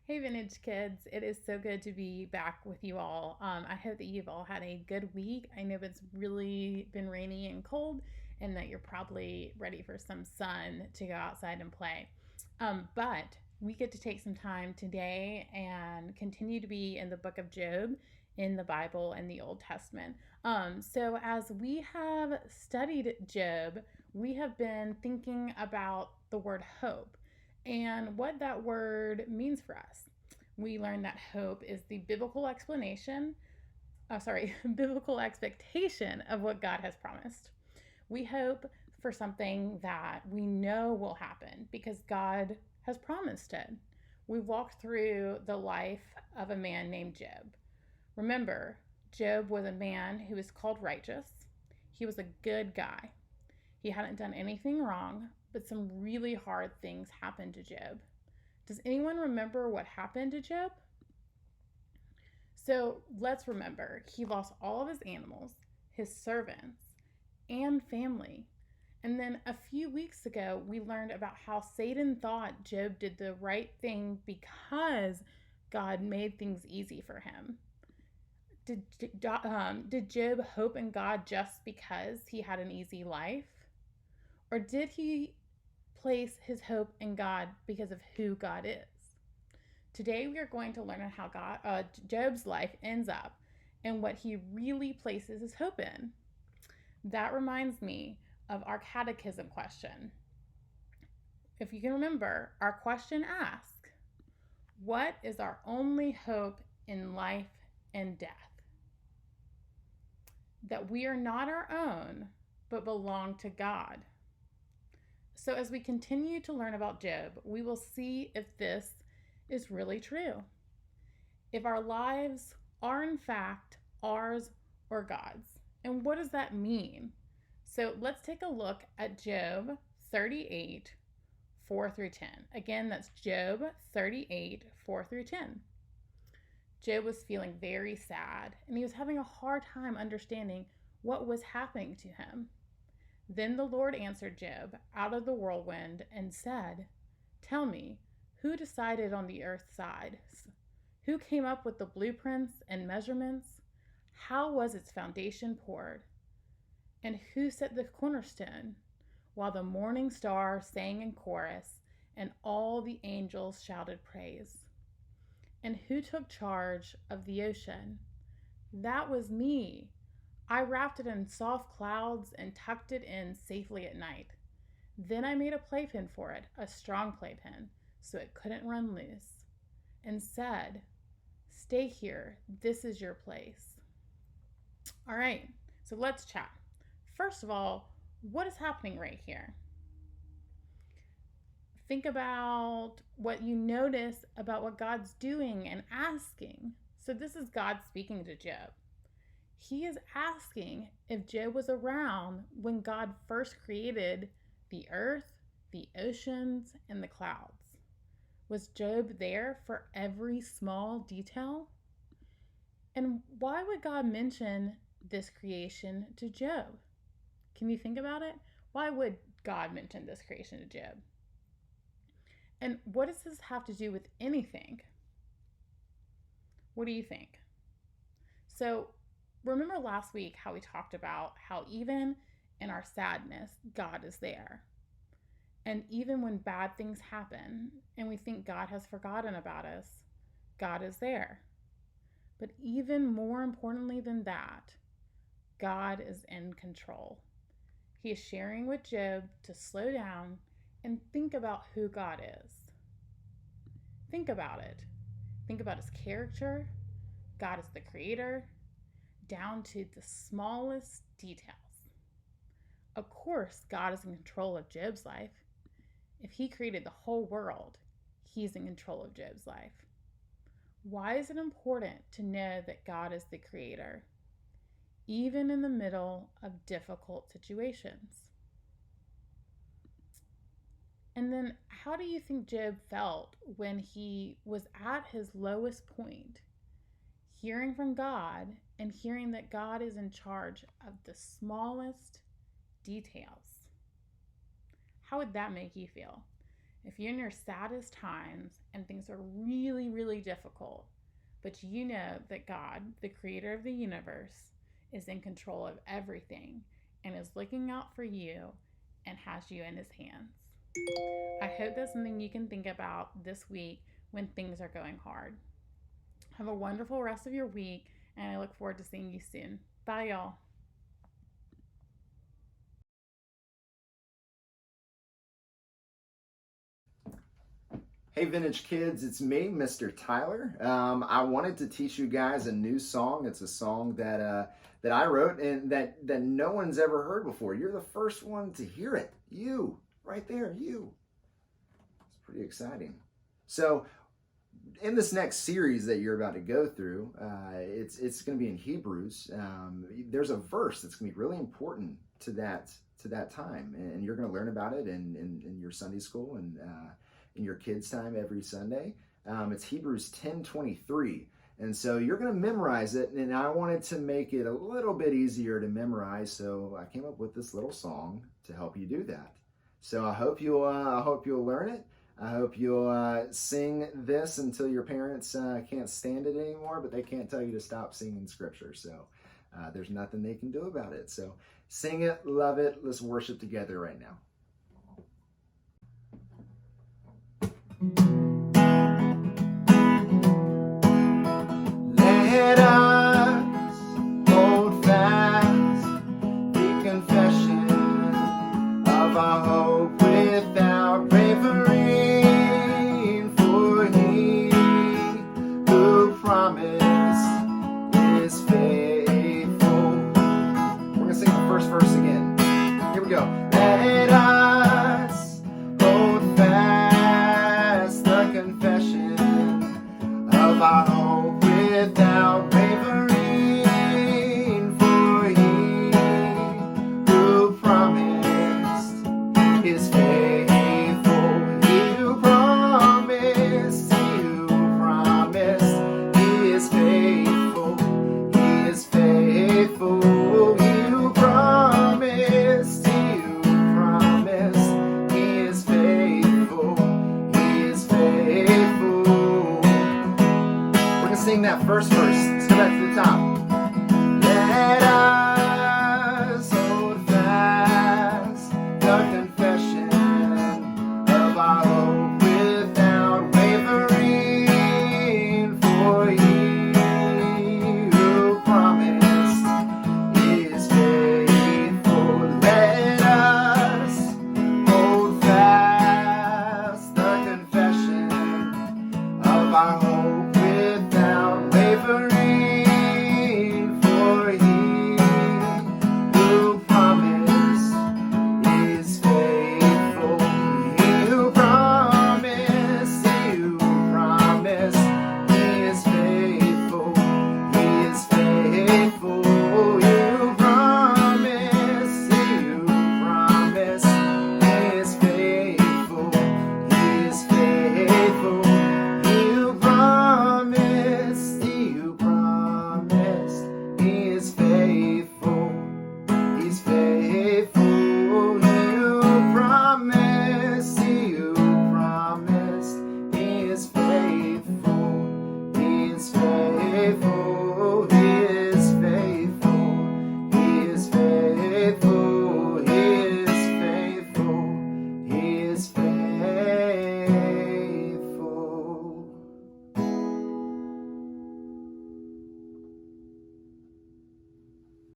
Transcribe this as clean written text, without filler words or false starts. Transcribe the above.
Hey, Vintage Kids. It is so good to be back with you all. I hope that you've all had a good week. I know it's really been rainy and cold, and that you're probably ready for some sun to go outside and play. But we get to take some time today and continue to be in the book of Job in the Bible and the Old Testament. So, as we have studied Job, we have been thinking about the word hope and what that word means for us. We learned that hope is the biblical explanation, biblical expectation of what God has promised. We hope for something that we know will happen because God has promised it. We walked through the life of a man named Job. Remember, Job was a man who was called righteous. He was a good guy. He hadn't done anything wrong, but some really hard things happened to Job. Does anyone remember what happened to Job? So let's remember, he lost all of his animals, his servants, and family. And then a few weeks ago, we learned about how Satan thought Job did the right thing because God made things easy for him. Did Job hope in God just because he had an easy life? Or did he place his hope in God because of who God is? Today we are going to learn how Job's life ends up and what he really places his hope in. That reminds me of our catechism question. If you can remember, our question asks, what is our only hope in life and death? That we are not our own, but belong to God. So as we continue to learn about Job, we will see if this is really true. If our lives are in fact ours or God's. And what does that mean? So let's take a look at Job 38, 4 through 10. Again, that's Job 38, 4 through 10. Job was feeling very sad, and he was having a hard time understanding what was happening to him. Then the Lord answered Job out of the whirlwind and said, "Tell me, who decided on the earth's sides? Who came up with the blueprints and measurements? How was its foundation poured? And who set the cornerstone? While the morning star sang in chorus and all the angels shouted praise. And who took charge of the ocean? That was me. I wrapped it in soft clouds and tucked it in safely at night. Then I made a playpen for it, a strong playpen, so it couldn't run loose, and said, 'Stay here, this is your place.'" All right, so let's chat. First of all, what is happening right here? Think about what you notice about what God's doing and asking. So this is God speaking to Job. He is asking if Job was around when God first created the earth, the oceans, and the clouds. Was Job there for every small detail? And why would God mention this creation to Job? Can you think about it? Why would God mention this creation to Job? And what does this have to do with anything? What do you think? So, remember last week how we talked about how even in our sadness, God is there. And even when bad things happen and we think God has forgotten about us, God is there. But even more importantly than that, God is in control. He is sharing with Job to slow down and think about who God is. Think about it. Think about his character. God is the creator, down to the smallest details. Of course, God is in control of Job's life. If he created the whole world, he's in control of Job's life. Why is it important to know that God is the creator, even in the middle of difficult situations? And then, how do you think Job felt when he was at his lowest point, hearing from God and hearing that God is in charge of the smallest details? How would that make you feel? if you're in your saddest times and things are really, really difficult, but you know that God, the creator of the universe, is in control of everything and is looking out for you and has you in his hands. I hope that's something you can think about this week when things are going hard. Have a wonderful rest of your week, and I look forward to seeing you soon. Bye, y'all. Hey Vintage Kids, it's me, Mr. Tyler. I wanted to teach you guys a new song. It's a song that I wrote and that no one's ever heard before. You're the first one to hear it. You, right there, you. It's pretty exciting. So, in this next series that you're about to go through, it's going to be in Hebrews. There's a verse that's going to be really important to that time, and you're going to learn about it in your Sunday school and in your kids' time every Sunday. It's Hebrews 10:23. And so you're going to memorize it, and I wanted to make it a little bit easier to memorize, so I came up with this little song to help you do that. So I hope you'll learn it. I hope you'll sing this until your parents can't stand it anymore, but they can't tell you to stop singing Scripture. So there's nothing they can do about it. So sing it, love it. Let's worship together right now. Let us hold fast the confession of our hope without wavering, for he who promised is faithful. We're going to sing the first verse again. Here we go. Let us hold fast the confession of our hope without wavering, for he who promised is faithful. He who promised, he is faithful. He is faithful. He who promised, he is faithful. He is faithful. Sing that first verse.